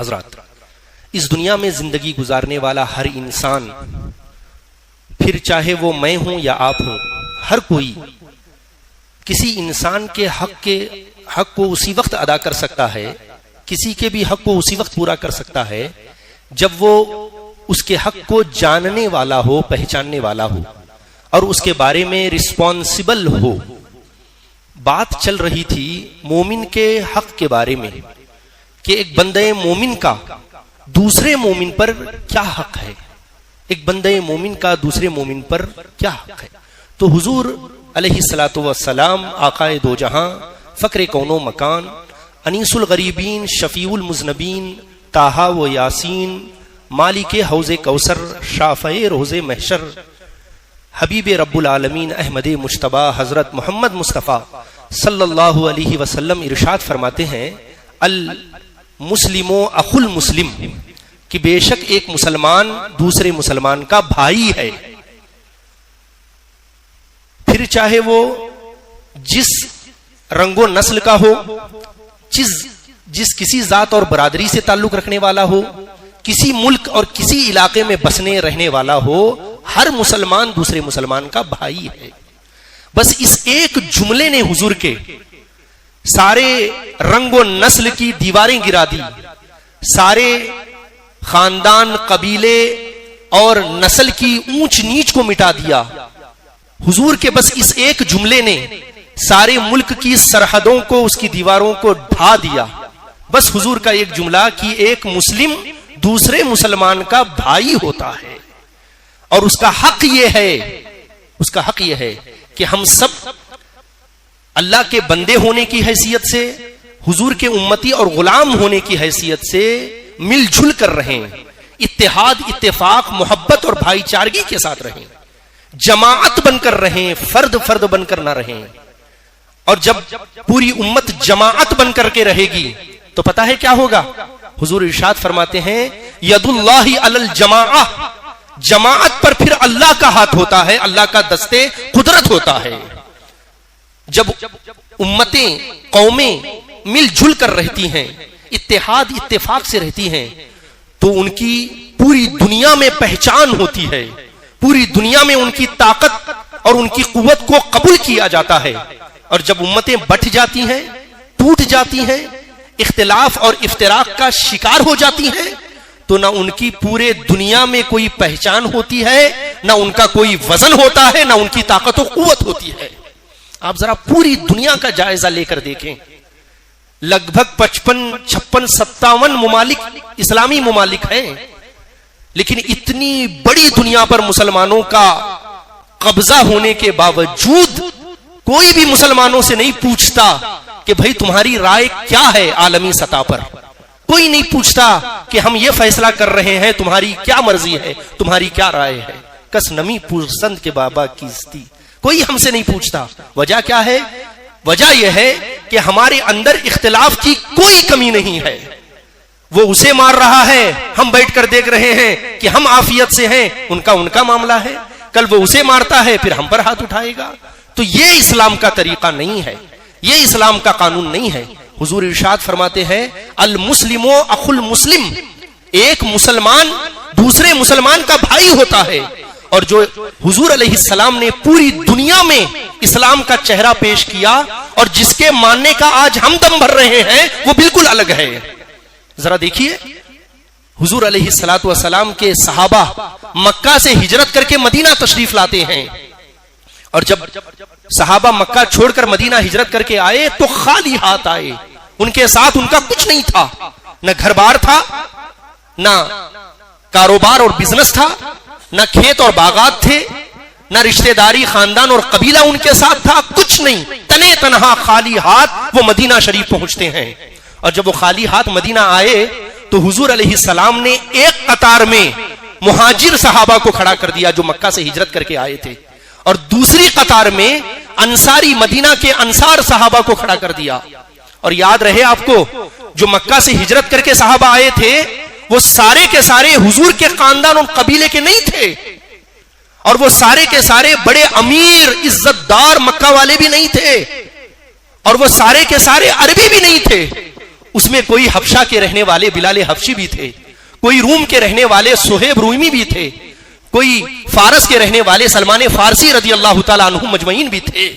حضرات، اس دنیا میں زندگی گزارنے والا ہر انسان، پھر چاہے وہ میں ہوں یا آپ ہوں، ہر کوئی کسی انسان کے حق کو اسی وقت ادا کر سکتا ہے، کسی کے بھی حق کو اسی وقت پورا کر سکتا ہے جب وہ اس کے حق کو جاننے والا ہو، پہچاننے والا ہو اور اس کے بارے میں رسپانسبل ہو۔ بات چل رہی تھی مومن کے حق کے بارے میں کہ ایک بندے مومن کا دوسرے مومن پر کیا حق ہے، ایک بندے مومن کا دوسرے مومن پر کیا حق ہے۔ تو حضور علیہ الصلوۃ والسلام، آقائے دو جہاں، فقر کون و مکان، انیس الغریبین، شفیع المذنبین، طٰہٰ و یاسین، مالک حوض کوثر، شافع روز محشر، حبیب رب العالمین احمد مجتبی حضرت محمد مصطفیٰ صلی اللہ علیہ وسلم ارشاد فرماتے ہیں، المسلم اخو المسلم، کہ بے شک ایک مسلمان دوسرے مسلمان کا بھائی ہے، پھر چاہے وہ جس رنگ و نسل کا ہو، جس کسی ذات اور برادری سے تعلق رکھنے والا ہو، کسی ملک اور کسی علاقے میں بسنے رہنے والا ہو، ہر مسلمان دوسرے مسلمان کا بھائی ہے۔ بس اس ایک جملے نے حضور کے سارے رنگ و نسل کی دیواریں گرا دی، سارے خاندان، قبیلے اور نسل کی اونچ نیچ کو مٹا دیا۔ حضور کے بس اس ایک جملے نے سارے ملک کی سرحدوں کو، اس کی دیواروں کو ڈھا دیا۔ بس حضور کا ایک جملہ کہ ایک مسلم دوسرے مسلمان کا بھائی ہوتا ہے، اور اس کا حق یہ ہے کہ ہم سب اللہ کے بندے ہونے کی حیثیت سے، حضور کے امتی اور غلام ہونے کی حیثیت سے مل جل کر رہیں، اتحاد، اتفاق، محبت اور بھائی چارگی کے ساتھ رہیں، جماعت بن کر رہیں، فرد بن کر نہ رہیں۔ اور جب پوری امت جماعت بن کر کے رہے گی تو پتہ ہے کیا ہوگا؟ حضور ارشاد فرماتے ہیں، ید اللہ علی الجماعہ، جماعت پر پھر اللہ کا ہاتھ ہوتا ہے، اللہ کا دستے قدرت ہوتا ہے۔ جب امتیں، قومیں مل جل کر رہتی ہیں، اتحاد اتفاق سے رہتی ہیں، تو ان کی پوری دنیا میں پہچان ہوتی ہے، پوری دنیا میں ان کی طاقت اور ان کی قوت کو قبول کیا جاتا ہے۔ اور جب امتیں بٹ جاتی ہیں، ٹوٹ جاتی ہیں، اختلاف اور افتراق کا شکار ہو جاتی ہیں، تو نہ ان کی پورے دنیا میں کوئی پہچان ہوتی ہے، نہ ان کا کوئی وزن ہوتا ہے، نہ ان کی طاقت و قوت ہوتی ہے۔ آپ ذرا پوری دنیا کا جائزہ لے کر دیکھیں، لگ بھگ 55، 56، 57 ممالک اسلامی ممالک ہیں، لیکن اتنی بڑی دنیا پر مسلمانوں کا قبضہ ہونے کے باوجود کوئی بھی مسلمانوں سے نہیں پوچھتا کہ بھئی تمہاری رائے کیا ہے عالمی سطح پر۔ کوئی نہیں پوچھتا کہ ہم یہ فیصلہ کر رہے ہیں، تمہاری کیا مرضی ہے، تمہاری کیا رائے ہے۔ کس نمی پرسند کے بابا کیستی، کوئی ہم سے نہیں پوچھتا۔ وجہ کیا ہے؟ وجہ یہ ہے کہ ہمارے اندر اختلاف کی کوئی کمی نہیں ہے۔ وہ اسے مار رہا ہے، ہم بیٹھ کر دیکھ رہے ہیں کہ ہم عافیت سے ہیں، ان کا معاملہ ہے۔ کل وہ اسے مارتا ہے، پھر ہم پر ہاتھ اٹھائے گا۔ تو یہ اسلام کا طریقہ نہیں ہے، یہ اسلام کا قانون نہیں ہے۔ حضور ارشاد فرماتے ہیں، المسلم اخو المسلم، ایک مسلمان دوسرے مسلمان کا بھائی ہوتا ہے۔ اور جو حضور علیہ السلام نے پوری دنیا میں اسلام کا چہرہ پیش کیا اور جس کے ماننے کا آج ہم دم بھر رہے ہیں، وہ بالکل الگ ہے۔ ذرا دیکھیے، حضور علیہ الصلوۃ والسلام کے صحابہ مکہ سے ہجرت کر کے مدینہ تشریف لاتے ہیں، اور جب صحابہ مکہ چھوڑ کر مدینہ ہجرت کر کے آئے تو خالی ہاتھ آئے۔ ان کے ساتھ ان کا کچھ نہیں تھا، نہ گھر بار تھا، نہ کاروبار اور بزنس تھا، نہ کھیت اور باغات تھے، نہ رشتہ داری، خاندان اور قبیلہ ان کے ساتھ تھا، کچھ نہیں، تنے تنہا خالی ہاتھ وہ مدینہ شریف پہنچتے ہیں۔ اور جب وہ خالی ہاتھ مدینہ آئے تو حضور علیہ السلام نے ایک قطار میں مہاجر صحابہ کو کھڑا کر دیا جو مکہ سے ہجرت کر کے آئے تھے، اور دوسری قطار میں انصاری، مدینہ کے انصار صحابہ کو کھڑا کر دیا۔ اور یاد رہے آپ کو، جو مکہ سے ہجرت کر کے صحابہ آئے تھے وہ سارے کے سارے حضور کے خاندان اور قبیلے کے نہیں تھے، اور وہ سارے کے سارے بڑے امیر عزت دار مکہ والے بھی نہیں تھے، اور وہ سارے کے سارے عربی بھی نہیں تھے۔ اس میں کوئی حبشہ کے رہنے والے بلال حبشی بھی تھے، کوئی روم کے رہنے والے صہیب رومی بھی تھے، کوئی فارس کے رہنے والے سلمان فارسی رضی اللہ تعالیٰ عنہ مجمعین بھی تھے.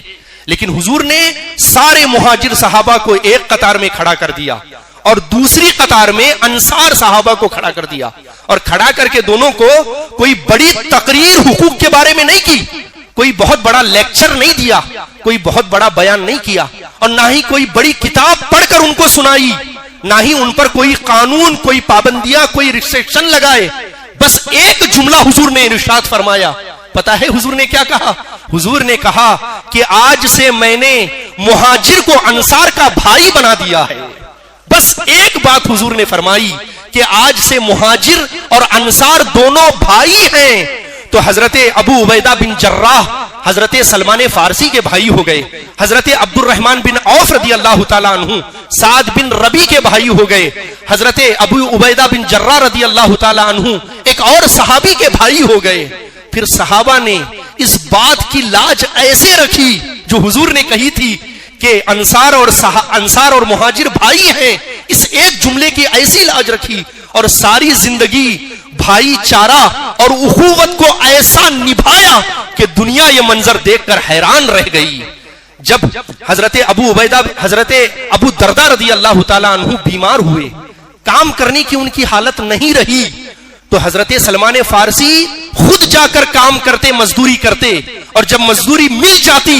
لیکن حضور نے سارے مہاجر صحابہ کو ایک قطار میں کھڑا کر دیا اور دوسری قطار میں انصار صحابہ کو کھڑا کر دیا، اور کھڑا کر کے دونوں کو کوئی بڑی تقریر حقوق کے بارے میں نہیں کی، کوئی بہت بڑا لیکچر نہیں دیا، کوئی بہت بڑا بیان نہیں کیا، اور نہ ہی کوئی بڑی کتاب پڑھ کر ان کو سنائی، نہ ہی ان پر کوئی قانون، کوئی پابندیاں، کوئی ریسٹرکشن لگائے. بس ایک جملہ حضور نے ارشاد فرمایا. پتا ہے حضور نے کیا کہا؟ حضور نے کہا کہ آج سے میں نے مہاجر کو انصار کا بھائی بنا دیا ہے. بس ایک بات حضور نے فرمائی کہ آج سے مہاجر اور انصار دونوں بھائی ہیں. تو حضرت ابو عبیدہ بن جراح حضرت سلمان فارسی کے بھائی ہو گئے، حضرت عبد الرحمن بن عوف رضی اللہ تعالیٰ عنہ سعد بن ربی کے بھائی ہو گئے، حضرت ابو عبیدہ بن جراح رضی اللہ تعالیٰ عنہ ایک اور صحابی کے بھائی ہو گئے. پھر صحابہ نے اس بات کی لاج ایسے رکھی جو حضور نے کہی تھی کہ انصار اور مہاجر بھائی ہیں، اس ایک جملے کی ایسی لاج رکھی اور ساری زندگی بھائی چارہ اور اخوت کو ایسا نبھایا کہ دنیا یہ منظر دیکھ کر حیران رہ گئی. جب حضرت ابو دردہ رضی اللہ تعالیٰ عنہ بیمار ہوئے، کام کرنے کی ان کی حالت نہیں رہی، تو حضرت سلمان فارسی خود جا کر کام کرتے، مزدوری کرتے، اور جب مزدوری مل جاتی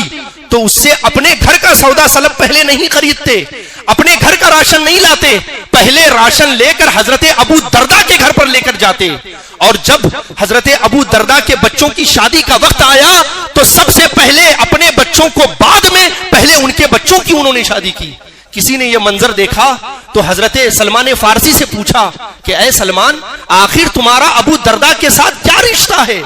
تو اس سے اپنے گھر کا سودا سلب پہلے نہیں خریدتے، اپنے گھر کا راشن نہیں لاتے، پہلے راشن لے کر حضرت ابو دردہ کے گھر پر لے کر جاتے. اور جب حضرت ابو دردہ کے بچوں کی شادی کا وقت آیا تو سب سے پہلے اپنے بچوں کو بعد میں، پہلے ان کے بچوں کی انہوں نے شادی کی. کسی نے یہ منظر دیکھا تو حضرت سلمان فارسی سے پوچھا کہ اے سلمان، آخر تمہارا ابو دردہ کے ساتھ کیا رشتہ ہے؟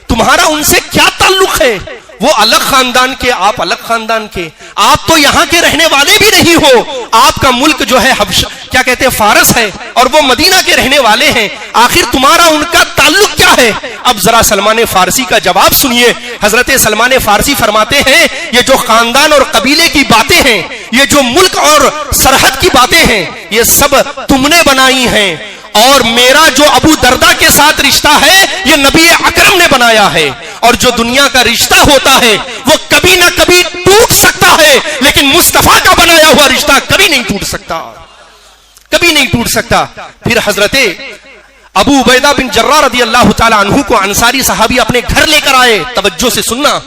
تمہارا ان سے کیا تعلق ہے؟ وہ الگ خاندان کے، آپ الگ خاندان کے، آپ تو یہاں کے رہنے والے بھی نہیں ہو، آپ کا ملک جو ہے حبشہ کیا کہتے ہیں فارس ہے، اور وہ مدینہ کے رہنے والے ہیں، آخر تمہارا ان کا تعلق کیا ہے؟ اب ذرا سلمان فارسی کا جواب سنیے. حضرت سلمان فارسی فرماتے ہیں یہ جو خاندان اور قبیلے کی باتیں ہیں، یہ جو ملک اور سرحد کی باتیں ہیں، یہ سب تم نے بنائی ہیں، اور میرا جو ابو دردہ کے ساتھ رشتہ ہے یہ نبی اکرم نے بنایا ہے. اور جو دنیا کا رشتہ ہوتا ہے وہ کبھی نہ کبھی ٹوٹ سکتا ہے، لیکن مصطفیٰ کا بنایا ہوا رشتہ کبھی نہیں ٹوٹ سکتا، کبھی نہیں ٹوٹ سکتا. پھر حضرت ابو عبیدہ بن جراح رضی اللہ تعالیٰ عنہ کو انصاری صحابی اپنے گھر لے کر آئے. توجہ سے سننا.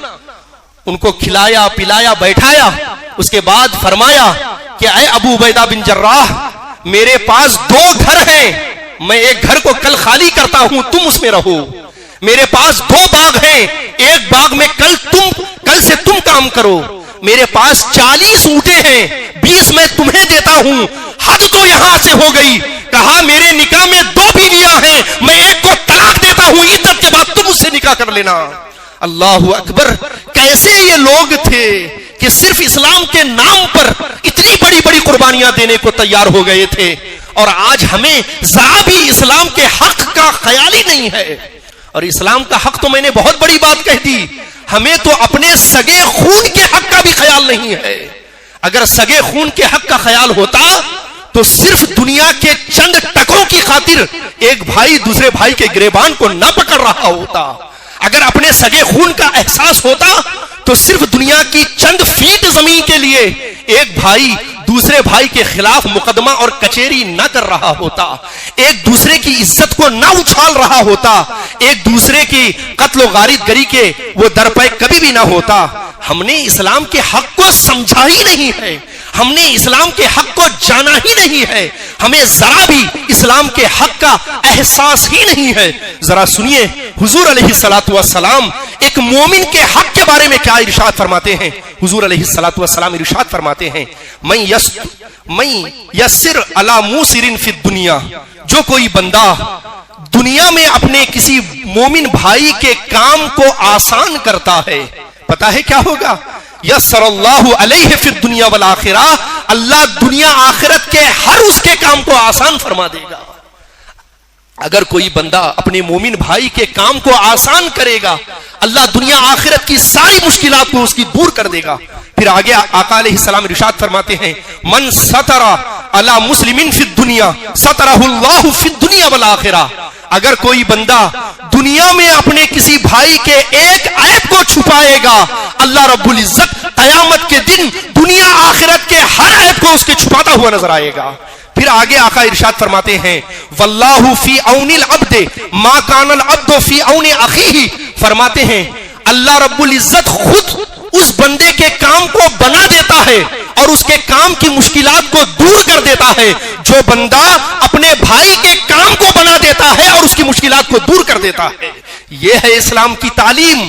ان کو کھلایا پلایا بیٹھایا، اس کے بعد فرمایا کہ اے ابو عبیدہ بن جراح، میرے پاس 2 گھر ہیں، میں ایک گھر کو کل خالی کرتا ہوں، تم اس میں رہو. میرے پاس 2 باغ ہیں، ایک باغ میں کل سے تم کام کرو. میرے پاس 40 اونٹیں ہیں، 20 میں تمہیں دیتا ہوں. حد تو یہاں سے ہو گئی. کہا میرے نکاح میں 2 بیویاں ہیں، میں ایک کو طلاق دیتا ہوں، عدت کے بعد تم اس سے نکاح کر لینا. اللہ اکبر. کیسے یہ لوگ تھے کہ صرف اسلام کے نام پر اتنی بڑی بڑی قربانیاں دینے کو تیار ہو گئے تھے، اور آج ہمیں ذرا بھی اسلام کے حق کا خیال ہی نہیں ہے. اور اسلام کا حق تو میں نے بہت بڑی بات کہہ دی، ہمیں تو اپنے سگے خون کے حق کا بھی خیال نہیں ہے. اگر سگے خون کے حق کا خیال ہوتا تو صرف دنیا کے چند ٹکوں کی خاطر ایک بھائی دوسرے بھائی کے گریبان کو نہ پکڑ رہا ہوتا. اگر اپنے سگے خون کا احساس ہوتا تو صرف دنیا کی چند فیٹ زمین کے لیے ایک بھائی دوسرے بھائی کے خلاف مقدمہ اور کچہری نہ کر رہا ہوتا، ایک دوسرے کی عزت کو نہ اچھال رہا ہوتا، ایک دوسرے کی قتل و غارت گری کے وہ درپے کبھی بھی نہ ہوتا. ہم نے اسلام کے حق کو سمجھا ہی نہیں ہے، ہم نے اسلام کے حق کو جانا ہی نہیں ہے، ہمیں ذرا بھی اسلام کے حق کا احساس ہی نہیں ہے. ذرا سنیے حضور علیہ الصلوۃ والسلام ایک مومن کے حق کے بارے میں کیا ارشاد فرماتے ہیں. حضور علیہ الصلوۃ والسلام ارشاد فرماتے ہیں من یسر علی موسر فی الدنیا، جو کوئی بندہ دنیا میں اپنے کسی مومن بھائی کے کام کو آسان کرتا ہے، پتا ہے کیا ہوگا؟ یسر اللہ علیہ فی الدنیا والآخرہ، اللہ دنیا آخرت کے ہر اس کے کام کو آسان فرما دے گا. اگر کوئی بندہ اپنے مومن بھائی کے کام کو آسان کرے گا، اللہ دنیا آخرت کی ساری مشکلات کو اس کی دور کر دے گا. پھر پھر آگے آقا علیہ السلام ارشاد فرماتے ہیں من ستر علی مسلمین فی الدنیا سترہ اللہ فی الدنیا والآخرہ. اگر کوئی بندہ دنیا میں اپنے کسی بھائی کے ایک عیب کو چھپائے گا, اللہ رب العزت قیامت کے دن دنیا آخرت کے ہر عیب کو اس کے چھپاتا ہوا نظر آئے گا. پھر آگے آقا ارشاد فرماتے ہیں واللہ فی عون العبد ما کان العبد فی عون اخیہ. فرماتے ہیں اللہ رب العزت خود اس بندے کے کام کو بنا دیتا ہے اور اس کے کام کی مشکلات کو دور کر دیتا ہے جو بندہ اپنے بھائی کے کام کو بنا دیتا ہے اور اس کی مشکلات کو دور کر دیتا ہے. یہ ہے اسلام کی تعلیم.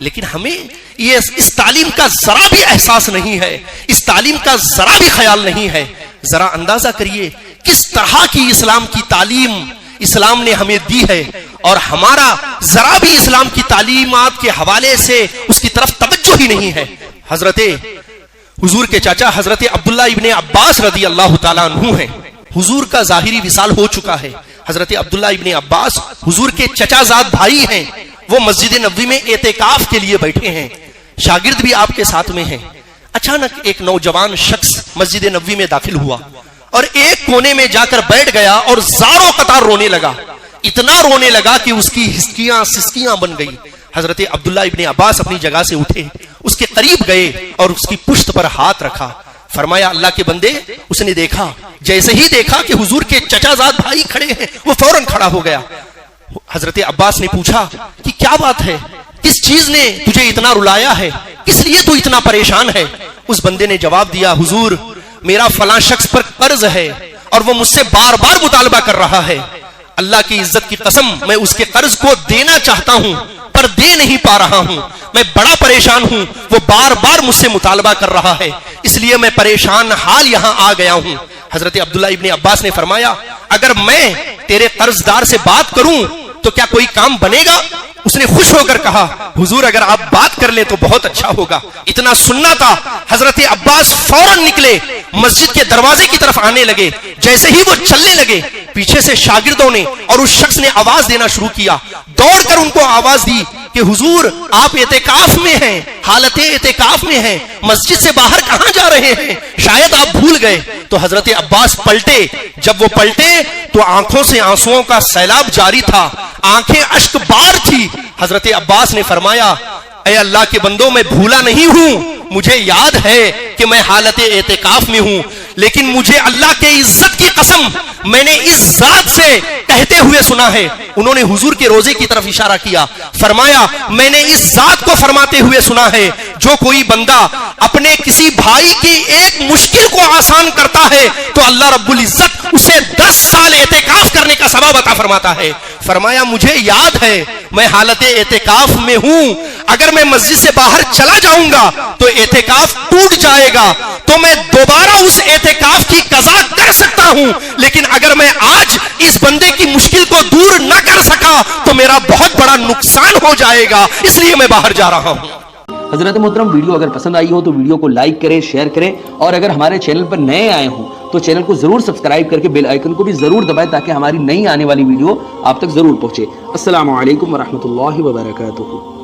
لیکن ہمیں اس تعلیم کا ذرا بھی احساس نہیں ہے, اس تعلیم کا ذرا بھی خیال نہیں ہے. ذرا اندازہ کریے کس طرح کی اسلام کی تعلیم اسلام نے ہمیں دی ہے, اور ہمارا ذرا بھی اسلام کی تعلیمات کے حوالے سے اس کی طرف توجہ ہی نہیں ہے. حضرت حضور کے چاچا حضرت عبداللہ ابن عباس رضی اللہ تعالیٰ عنہ ہیں. حضور کا ظاہری وصال ہو چکا ہے. حضرت عبداللہ ابن عباس حضور کے چچا زاد بھائی ہیں. وہ مسجد نبوی میں اعتکاف کے لیے بیٹھے ہیں, شاگرد بھی آپ کے ساتھ میں ہیں. اچانک ایک نوجوان شخص مسجد نبوی میں داخل ہوا اور ایک کونے میں جا کر بیٹھ گیا اور زاروں قطار رونے لگا. اتنا رونے لگا کہ اس کی ہسکیاں سسکیاں بن گئی. حضرت عبداللہ ابن عباس اپنی جگہ سے اٹھے, اس کے قریب گئے اور اس کی پشت پر ہاتھ رکھا. فرمایا اللہ کے بندے. اس نے دیکھا, جیسے ہی دیکھا کہ حضور کے چچا زاد بھائی کھڑے ہیں, وہ فوراً کھڑا ہو گیا. حضرت عباس نے پوچھا کہ کیا بات ہے, کس چیز نے تجھے اتنا رلایا ہے, کس لیے تو اتنا پریشان ہے؟ اس بندے نے جواب دیا حضور میرا فلاں شخص پر قرض ہے اور وہ مجھ سے بار بار مطالبہ کر رہا ہے. اللہ کی عزت کی قسم میں اس کے قرض کو دینا چاہتا ہوں پر دے نہیں پا رہا ہوں. میں بڑا پریشان ہوں, وہ بار بار مجھ سے مطالبہ کر رہا ہے, اس لیے میں پریشان حال یہاں آ گیا ہوں. حضرت عبداللہ ابن عباس نے فرمایا اگر میں تیرے قرض دار سے بات کروں تو کیا کوئی کام بنے گا؟ اس نے خوش ہو کر کہا حضور اگر آپ بات کر لیں تو بہت اچھا ہوگا. اتنا سننا تھا. حضرت عباس فوراً نکلے, مسجد کے دروازے کی طرف آنے لگے. جیسے ہی وہ چلنے لگے, پیچھے سے شاگردوں نے اور اس شخص نے آواز دینا شروع کیا. دوڑ کر ان کو آواز دی کہ حضور آپ اعتکاف میں ہیں, حالت اعتکاف میں ہیں, مسجد سے باہر کہاں جا رہے ہیں, شاید آپ بھول گئے. تو حضرت عباس پلٹے. جب وہ پلٹے تو آنکھوں سے آنسوؤں کا سیلاب جاری تھا, آنکھیں اشک بار تھی. حضرت عباس نے فرمایا اے اللہ کے بندوں میں بھولا نہیں ہوں, مجھے یاد ہے کہ میں حالت اعتکاف میں ہوں, لیکن مجھے اللہ کے عزت کی قسم میں نے اس ذات سے کہتے ہوئے سنا ہے. انہوں نے حضور کے روزے کی طرف اشارہ کیا. فرمایا میں نے اس ذات کو فرماتے ہوئے سنا ہے جو کوئی بندہ اپنے کسی بھائی کی ایک مشکل کو آسان کرتا ہے تو اللہ رب العزت اسے 10 سال اعتکاف کرنے کا ثواب عطا فرماتا ہے. فرمایا مجھے یاد ہے میں حالت اعتکاف میں ہوں, اگر میں مسجد سے باہر چلا جاؤں گا تو اعتکاف ٹوٹ جائے گا, تو میں دوبارہ اس اعتکاف کی قضا کر سکتا ہوں, لیکن اگر میں آج اس بندے کی مشکل کو دور نہ کر سکا تو میرا بہت بڑا نقصان ہو جائے گا, اس لیے میں باہر جا رہا ہوں. حضرت محترم ویڈیو اگر پسند آئی ہو تو ویڈیو کو لائک کریں, شیئر کریں, اور اگر ہمارے چینل پر نئے آئے ہوں تو چینل کو ضرور سبسکرائب کر کے بیل آئیکن کو بھی ضرور دبائیں تاکہ ہماری نئی آنے والی ویڈیو آپ تک ضرور پہنچے. السلام علیکم ورحمۃ اللہ وبرکاتہ.